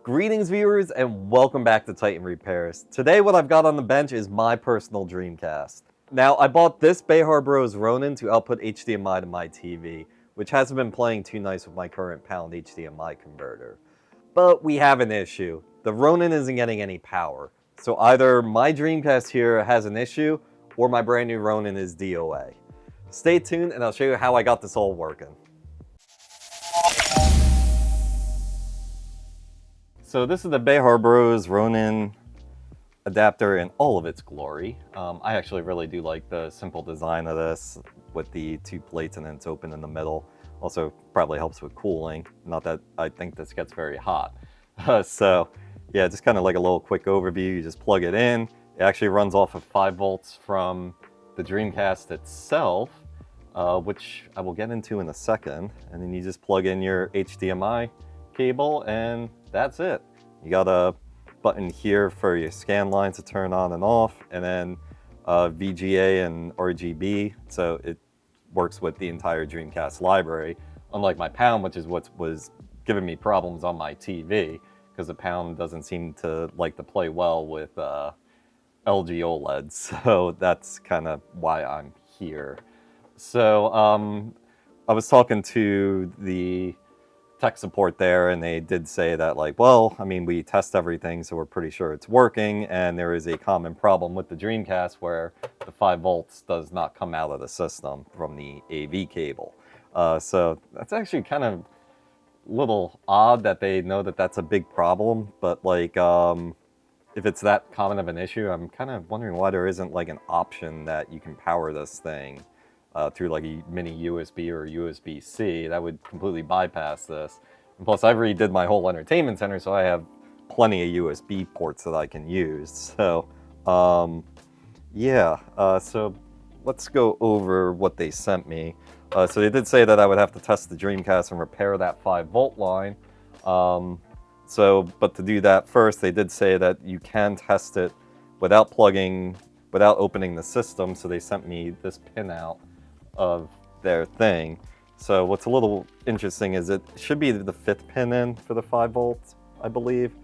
Greetings viewers and welcome back to Titan Repairs. Today what I've got on the bench is my personal Dreamcast. Now I bought this BeharBros Ronin to output HDMI to my TV, which hasn't been playing too nice with my current Pound HDMI converter. But we have an issue. The Ronin isn't getting any power. So either my Dreamcast here has an issue or my brand new Ronin is DOA. Stay tuned and I'll show you how I got this all working. So this is the BeharBros Ronin adapter in all of its glory. I actually really do like the simple design of this with the two plates and then it's open in the middle. Also probably helps with cooling. Not that I think this gets very hot. So yeah, just kind of like a little quick overview. You just plug it in. It actually runs off of 5 volts from the Dreamcast itself, which I will get into in a second. And then you just plug in your HDMI cable and that's it. You got a button here for your scan lines to turn on and off, and then VGA and RGB, so it works with the entire Dreamcast library, unlike my Pound, which is what was giving me problems on my TV, because the Pound doesn't seem to like to play well with LG OLEDs, so that's kind of why I'm here. So I was talking to the tech support there, and they did say that, like, well, I mean, we test everything, so we're pretty sure it's working, and there is a common problem with the Dreamcast where the 5 volts does not come out of the system from the AV cable. So that's actually kind of a little odd that they know that that's a big problem, but like, if it's that common of an issue, I'm kind of wondering why there isn't like an option that you can power this thing through like a mini USB or USB-C. That would completely bypass this. And plus, I've redid my whole entertainment center, so I have plenty of USB ports that I can use. So, yeah. So let's go over what they sent me. So they did say that I would have to test the Dreamcast and repair that 5 volt line. But to do that first, they did say that you can test it without opening the system. So they sent me this pin out of their thing. So what's a little interesting is it should be the 5th pin in for the 5 volts, I believe.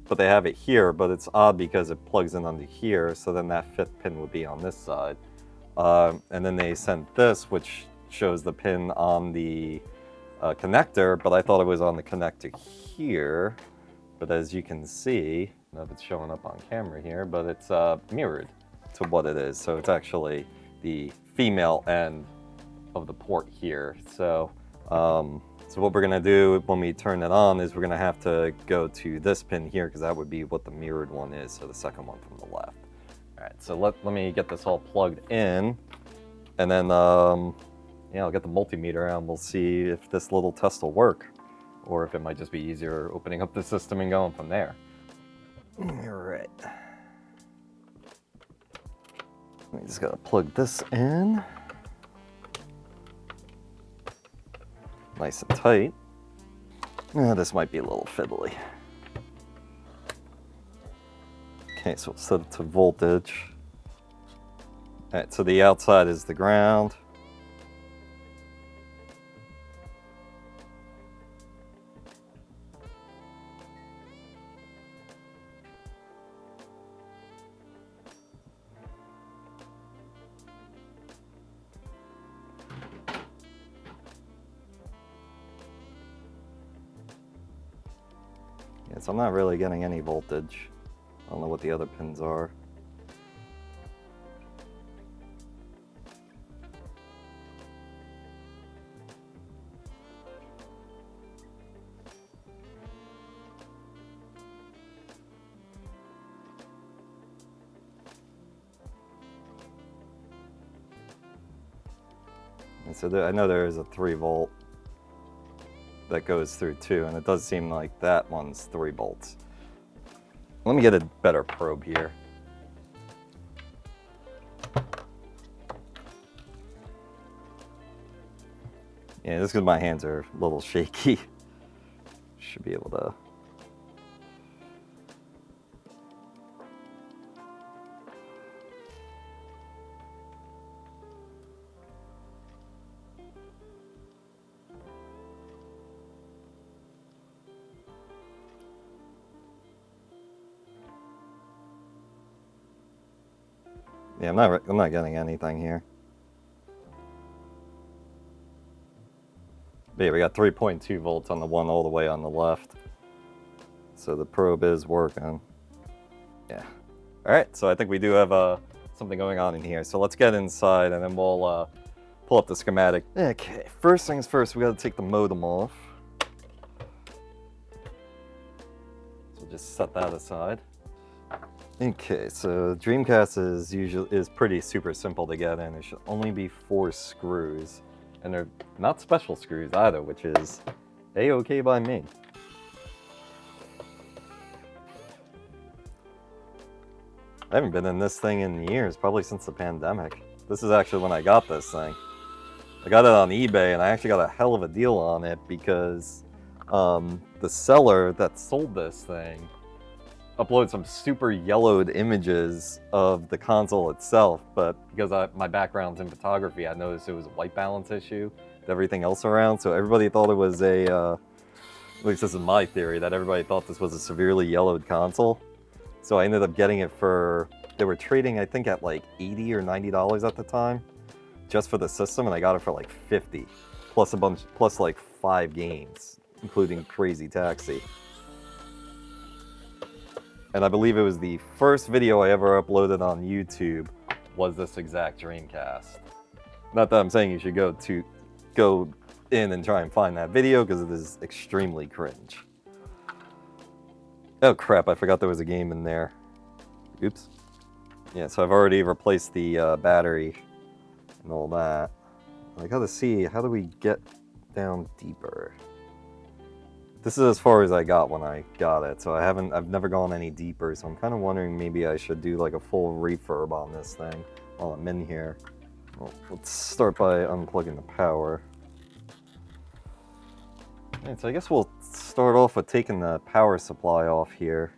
But they have it here, but it's odd because it plugs in under here, so then that 5th pin would be on this side. And then they sent this, which shows the pin on the connector, but I thought it was on the connector here. But as you can see, I don't know if it's showing up on camera here, but it's mirrored to what it is. So it's actually the female end of the port here. So so what we're gonna do when we turn it on is we're gonna have to go to this pin here, because that would be what the mirrored one is, so the second one from the left. All right, so let me get this all plugged in, and then yeah, I'll get the multimeter out and we'll see if this little test will work, or if it might just be easier opening up the system and going from there. All right. We just gotta plug this in. Nice and tight. This might be a little fiddly. Okay, so we'll set it to voltage. Alright, so the outside is the ground. So I'm not really getting any voltage. I don't know what the other pins are. And so I know there is a 3 volt that goes through too, and it does seem like that one's 3 volts. Let me get a better probe here. Yeah, this is because my hands are a little shaky. Should be able to. Yeah, I'm not getting anything here. But yeah, we got 3.2 volts on the one all the way on the left. So the probe is working. Yeah. Alright, so I think we do have something going on in here. So let's get inside and then we'll pull up the schematic. Okay, first things first, we gotta take the modem off. So we'll just set that aside. Okay, so Dreamcast is pretty super simple to get in. There should only be 4 screws. And they're not special screws either, which is A-okay by me. I haven't been in this thing in years, probably since the pandemic. This is actually when I got this thing. I got it on eBay and I actually got a hell of a deal on it because the seller that sold this thing uploaded some super yellowed images of the console itself, but because my background's in photography, I noticed it was a white balance issue with everything else around, so everybody thought it was at least this is my theory, that everybody thought this was a severely yellowed console. So I ended up getting it they were trading I think at like $80 or $90 at the time, just for the system, and I got it for like $50, plus like 5 games, including Crazy Taxi. And I believe it was the first video I ever uploaded on YouTube was this exact Dreamcast. Not that I'm saying you should go in and try and find that video, because it is extremely cringe. Oh crap, I forgot there was a game in there. Oops. Yeah, so I've already replaced the battery and all that. I gotta see, how do we get down deeper? This is as far as I got when I got it, so I've never gone any deeper, so I'm kind of wondering maybe I should do like a full refurb on this thing while I'm in here. Well, let's start by unplugging the power. Alright, so I guess we'll start off with taking the power supply off here.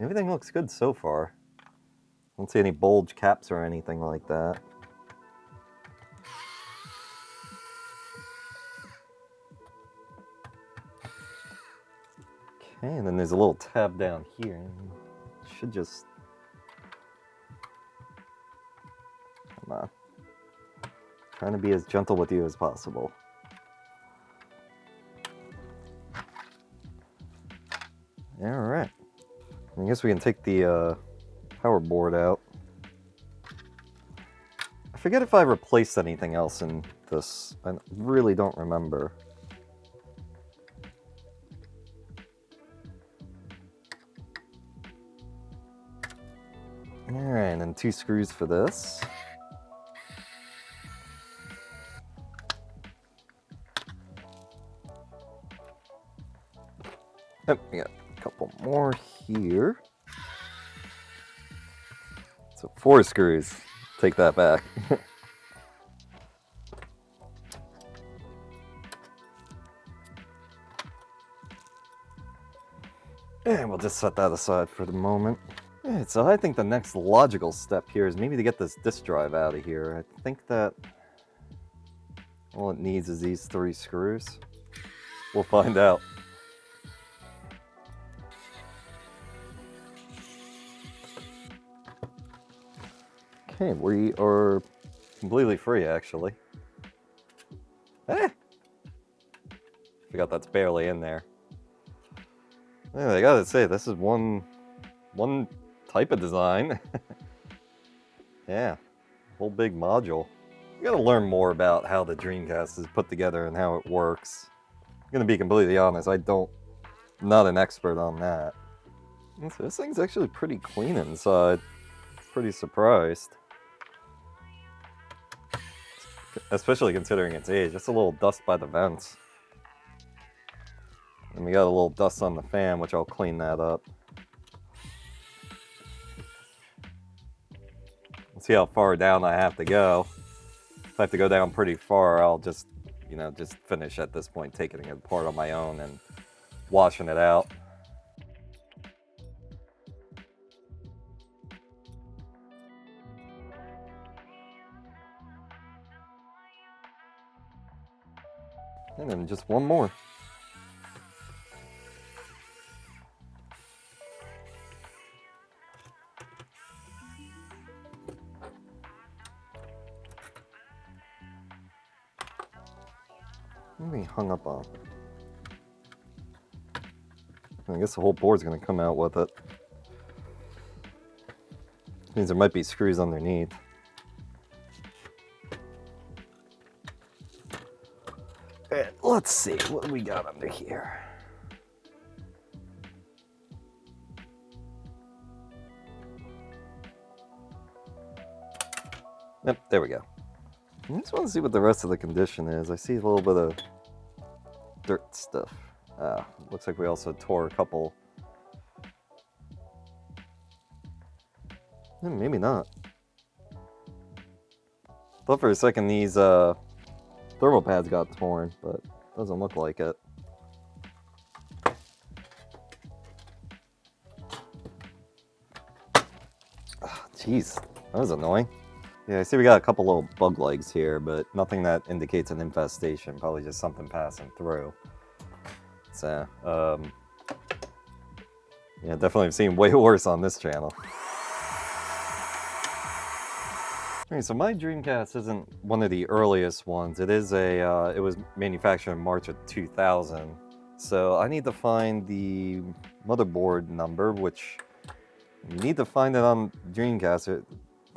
Everything looks good so far. I don't see any bulge caps or anything like that. Okay, and then there's a little tab down here. Should just... Come on. Trying to be as gentle with you as possible. Alright. I guess we can take the power board out. I forget if I replaced anything else in this. I really don't remember. Alright, and 2 screws for this. Oh, we got a couple more here. So 4 screws. Take that back. And we'll just set that aside for the moment. Alright, so I think the next logical step here is maybe to get this disk drive out of here. I think that all it needs is these 3 screws. We'll find out. Okay, we are completely free, actually. Eh! Forgot that's barely in there. Yeah, I gotta say, this is one type of design. Yeah, whole big module. You gotta learn more about how the Dreamcast is put together and how it works. I'm gonna be completely honest, not an expert on that. So this thing's actually pretty clean inside. Pretty surprised. Especially considering its age. Just a little dust by the vents. And we got a little dust on the fan, which I'll clean that up. Let's see how far down I have to go. If I have to go down pretty far, I'll just, just finish at this point, taking it apart on my own and washing it out. And then just one more. What are we hung up on? I guess the whole board's gonna come out with it. Means there might be screws underneath. Alright, let's see what we got under here. Yep, there we go. I just want to see what the rest of the condition is. I see a little bit of dirt stuff. Looks like we also tore a couple. Maybe not. Thought for a second these thermal pads got torn, but doesn't look like it. Jeez, that was annoying. Yeah, I see we got a couple little bug legs here, but nothing that indicates an infestation. Probably just something passing through. So, yeah, definitely have seen way worse on this channel. Alright, so my Dreamcast isn't one of the earliest ones. It is it was manufactured in March of 2000. So I need to find the motherboard number, which you need to find it on Dreamcast.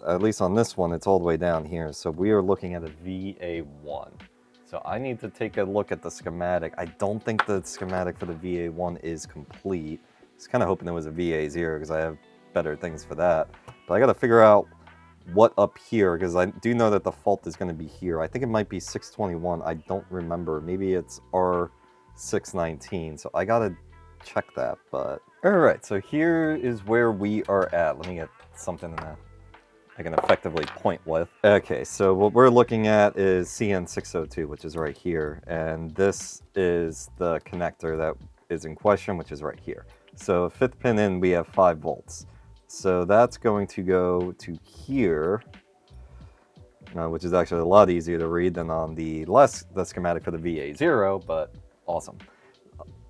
At least on this one, it's all the way down here. So we are looking at a VA1. So I need to take a look at the schematic. I don't think the schematic for the VA1 is complete. I was kind of hoping it was a VA0 because I have better things for that. But I got to figure out what up here, because I do know that the fault is going to be here. I think it might be 621. I don't remember. Maybe it's R619. So I got to check that. But all right, so here is where we are at. Let me get something in that I can effectively point with. Okay, so what we're looking at is CN602, which is right here. And this is the connector that is in question, which is right here. So 5th pin in, we have 5 volts. So that's going to go to here, which is actually a lot easier to read than on the schematic for the VA0, but awesome.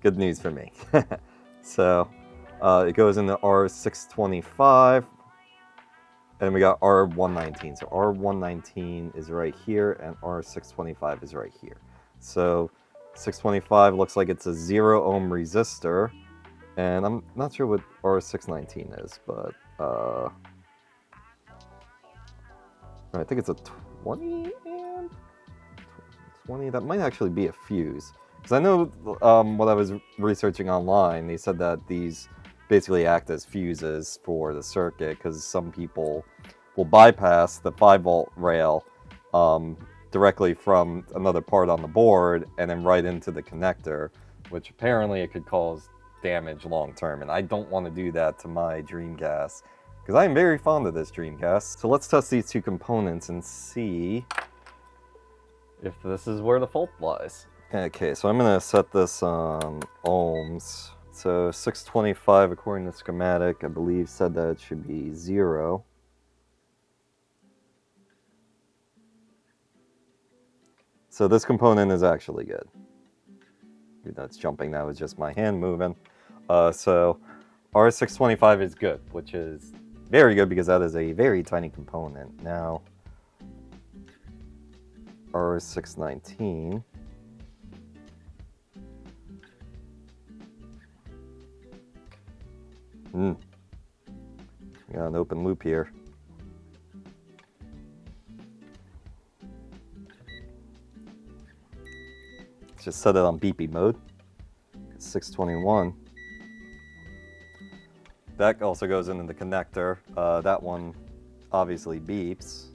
Good news for me. So it goes into R625. And we got R119. So R119 is right here, and R625 is right here. So 625 looks like it's a 0 ohm resistor. And I'm not sure what R619 is, but I think it's a 20 amp? 20, that might actually be a fuse. Because I know what I was researching online, they said that these basically act as fuses for the circuit, because some people will bypass the 5-volt rail directly from another part on the board and then right into the connector, which apparently it could cause damage long term, and I don't want to do that to my Dreamcast because I am very fond of this Dreamcast. So let's test these two components and see if this is where the fault lies. Okay, so I'm going to set this on ohms. So 625, according to schematic, I believe said that it should be 0. So this component is actually good. Even though it's jumping, that was just my hand moving. So R625 is good, which is very good because that is a very tiny component. Now, R619. We got an open loop here. Let's just set it on beepy mode. 621. That also goes into the connector. That one obviously beeps.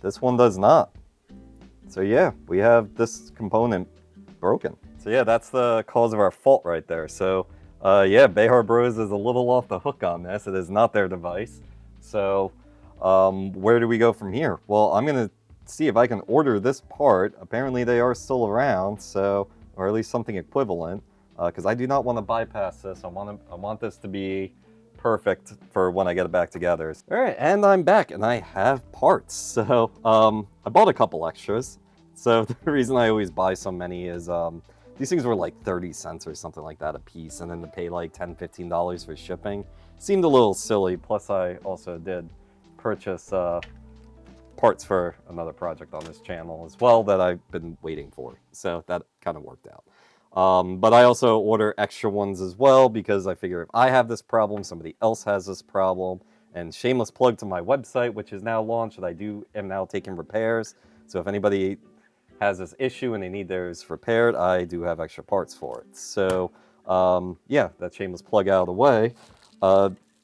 This one does not. So yeah, we have this component broken. So yeah, that's the cause of our fault right there. So yeah, BeharBros is a little off the hook on this. It is not their device. So where do we go from here? Well, I'm going to see if I can order this part. Apparently they are still around, so, or at least something equivalent, because I do not want to bypass this. I want this to be perfect for when I get it back together. All right, and I'm back, and I have parts. So I bought a couple extras. So the reason I always buy so many is these things were like 30 cents or something like that a piece, and then to pay like $10, $15 for shipping seemed a little silly. Plus I also did purchase parts for another project on this channel as well that I've been waiting for. So that kind of worked out. But I also order extra ones as well because I figure if I have this problem, somebody else has this problem. And shameless plug to my website, which is now launched, that am now taking repairs. So if anybody has this issue and they need theirs repaired, I do have extra parts for it. So yeah, that shameless plug out of the way.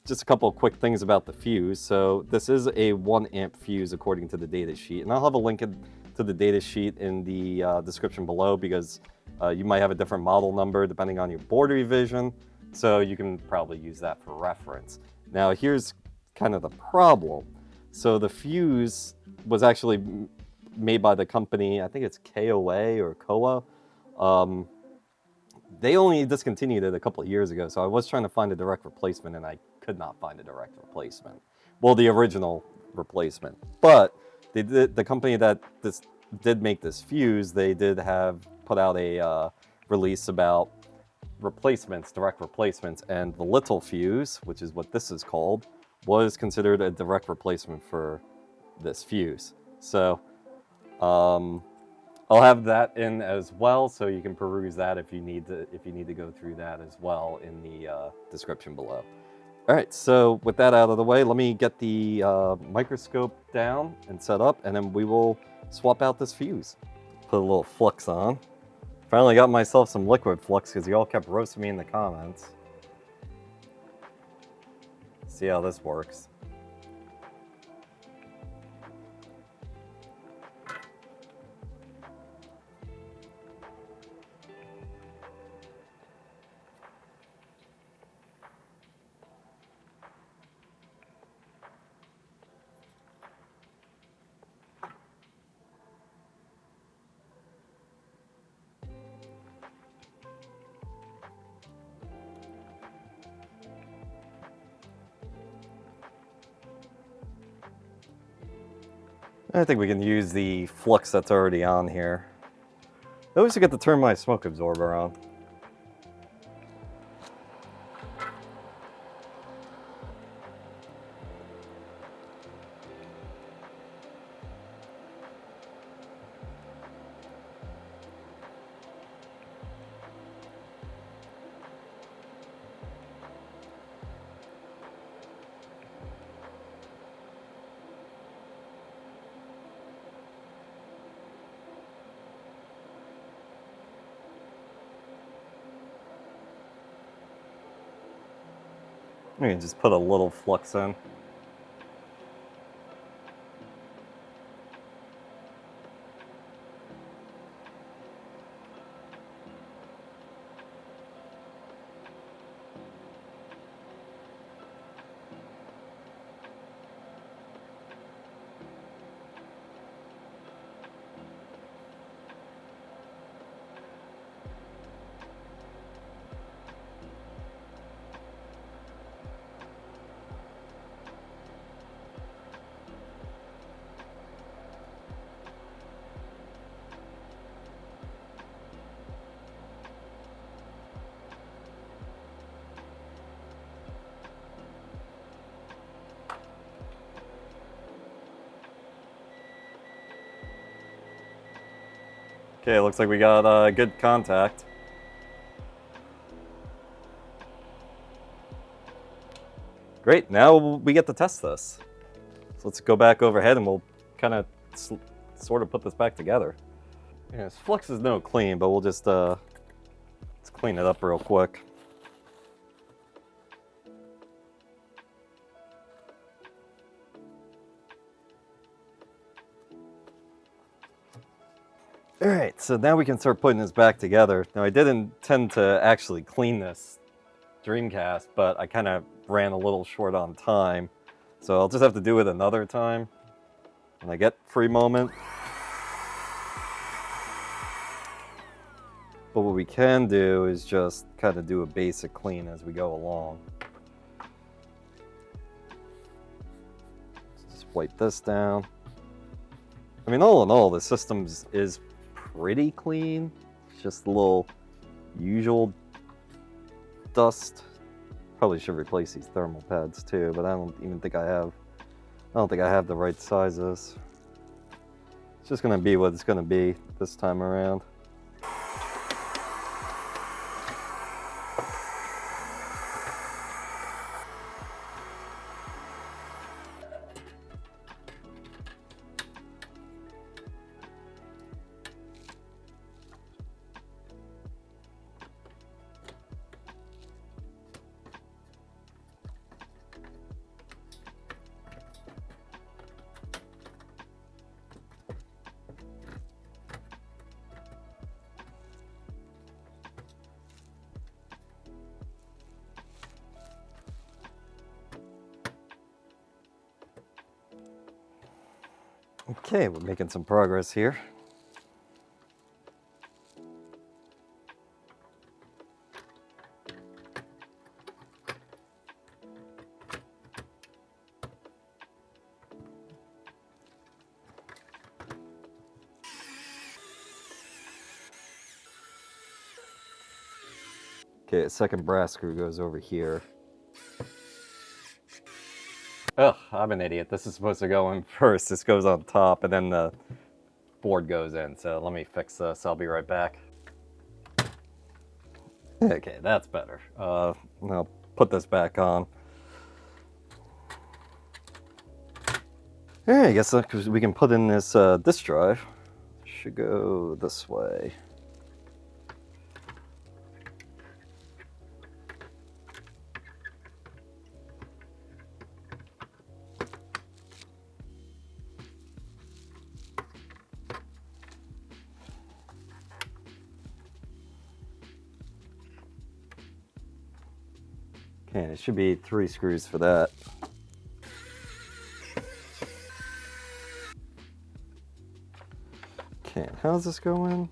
Just a couple of quick things about the fuse. So this is a 1 amp fuse according to the data sheet. And I'll have a link to the data sheet in the description below because you might have a different model number depending on your board revision. So you can probably use that for reference. Now here's kind of the problem. So the fuse was actually made by the company, I think it's KOA or KOA. They only discontinued it a couple of years ago, so I was trying to find a direct replacement and I could not find a direct replacement. Well, the original replacement. But the company that did make this fuse, they did have put out a release about replacements, direct replacements, and the little fuse, which is what this is called, was considered a direct replacement for this fuse. So I'll have that in as well, so you can peruse that if you need to go through that as well in the description below. All right, so with that out of the way, let me get the microscope down and set up, and then we will swap out this fuse. Put a little flux on. Finally got myself some liquid flux because you all kept roasting me in the comments. See how this works. I think we can use the flux that's already on here. I always forget to turn my smoke absorber on. We can just put a little flux in. Okay, looks like we got good contact. Great, now we get to test this. So let's go back overhead and we'll kind of sort of put this back together. Yeah, this flux is no clean, but we'll just let's clean it up real quick. All right, so now we can start putting this back together. Now I didn't intend to actually clean this Dreamcast, but I kind of ran a little short on time. So I'll just have to do it another time when I get free moment. But what we can do is just kind of do a basic clean as we go along. Just wipe this down. I mean, all in all, the system is pretty clean. It's just a little usual dust. Probably should replace these thermal pads too, but I don't think I have the right sizes. It's just gonna be what it's gonna be this time around. Okay, we're making some progress here. Okay, a second brass screw goes over here. Ugh, I'm an idiot. This is supposed to go in first. This goes on top, and then the board goes in. So let me fix this. I'll be right back. Okay, that's better. I'll put this back on. Alright, I guess we can put in this disk drive. Should go this way. Okay, it should be 3 screws for that. Okay, how's this going?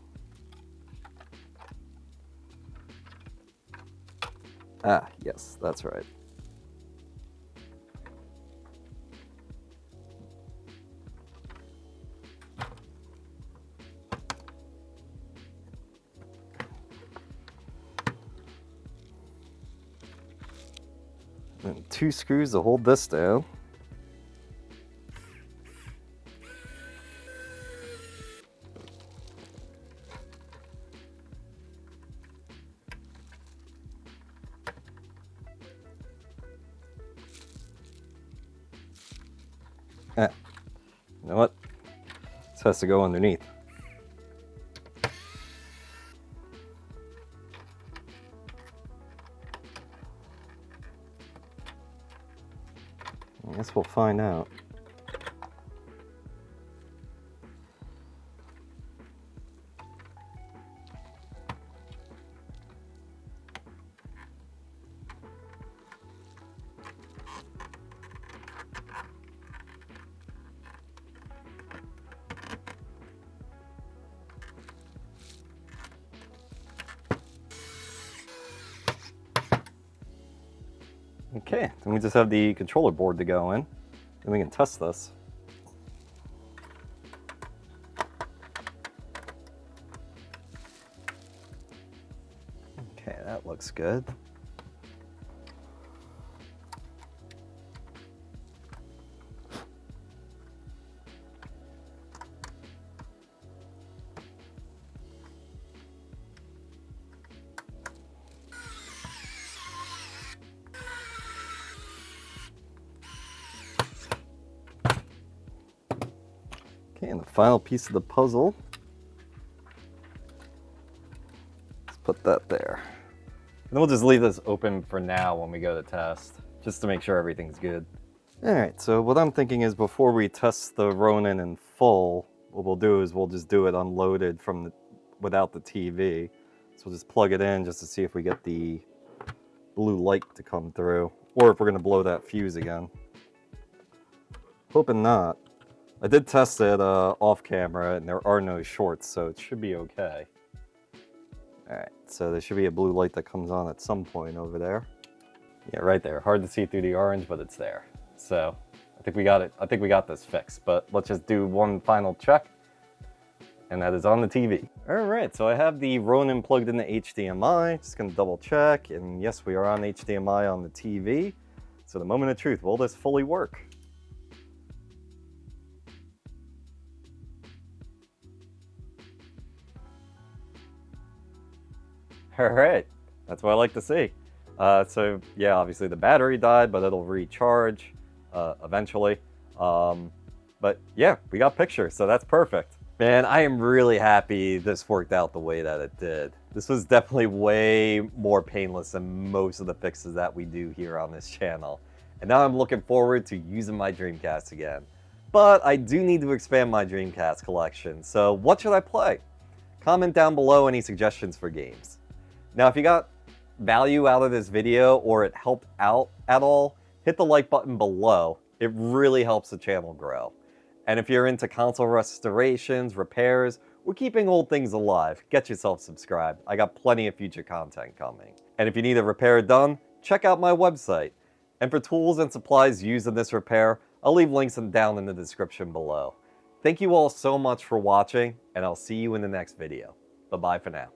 Ah, yes, that's right. And 2 screws to hold this down. Ah, you know what? This has to go underneath. I guess we'll find out. Okay, then we just have the controller board to go in, and we can test this. Okay, that looks good. Okay, and the final piece of the puzzle. Let's put that there. And we'll just leave this open for now when we go to test, just to make sure everything's good. Alright, so what I'm thinking is before we test the Ronin in full, what we'll do is we'll just do it unloaded from without the TV. So we'll just plug it in just to see if we get the blue light to come through, or if we're going to blow that fuse again. Hoping not. I did test it off camera and there are no shorts, so it should be okay. Alright, so there should be a blue light that comes on at some point over there. Yeah, right there. Hard to see through the orange, but it's there. So I think we got it. I think we got this fixed, but let's just do one final check. And that is on the TV. Alright, so I have the Ronin plugged into HDMI. Just gonna double check, and yes, we are on HDMI on the TV. So the moment of truth, will this fully work? All right, that's what I like to see. So yeah, obviously the battery died, but it'll recharge eventually. But yeah, we got pictures, so that's perfect. Man, I am really happy this worked out the way that it did. This was definitely way more painless than most of the fixes that we do here on this channel. And now I'm looking forward to using my Dreamcast again. But I do need to expand my Dreamcast collection, so what should I play? Comment down below any suggestions for games. Now, if you got value out of this video or it helped out at all, hit the like button below. It really helps the channel grow. And if you're into console restorations, repairs, or keeping old things alive, get yourself subscribed. I got plenty of future content coming. And if you need a repair done, check out my website. And for tools and supplies used in this repair, I'll leave links down in the description below. Thank you all so much for watching, and I'll see you in the next video. Bye-bye for now.